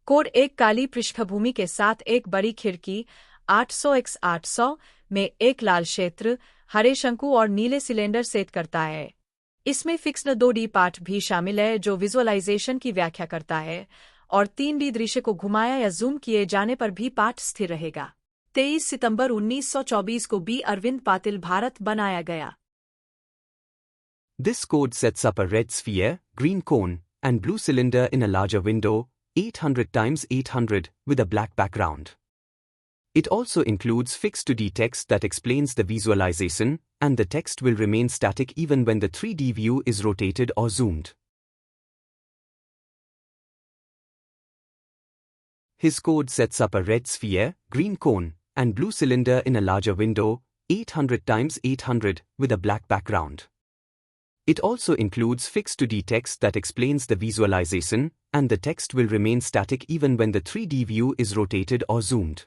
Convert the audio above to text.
Code एक काली पृष्ठभूमि के साथ एक बड़ी खिड़की 800x800 में एक लाल क्षेत्र, हरे शंकु और नीले सिलेंडर सेट करता है। इसमें फिक्स्ड 2D पार्ट भी शामिल है जो विजुअलाइजेशन की व्याख्या करता है, और 3D दृश्य को घुमाया या जूम किए जाने पर भी पार्ट स्थिर रहेगा। 23 सितंबर 1924 को बी अरविंद पातिल, भारत बनाया गया। This code sets up a red sphere, green cone, and blue cylinder in a larger window, 800 x 800, with a black background. It also includes fixed 2D text that explains the visualization, and the text will remain static even when the 3D view is rotated or zoomed. His code sets up a red sphere, green cone, and blue cylinder in a larger window, 800 x 800, with a black background. It also includes fixed 2D text that explains the visualization, and the text will remain static even when the 3D view is rotated or zoomed.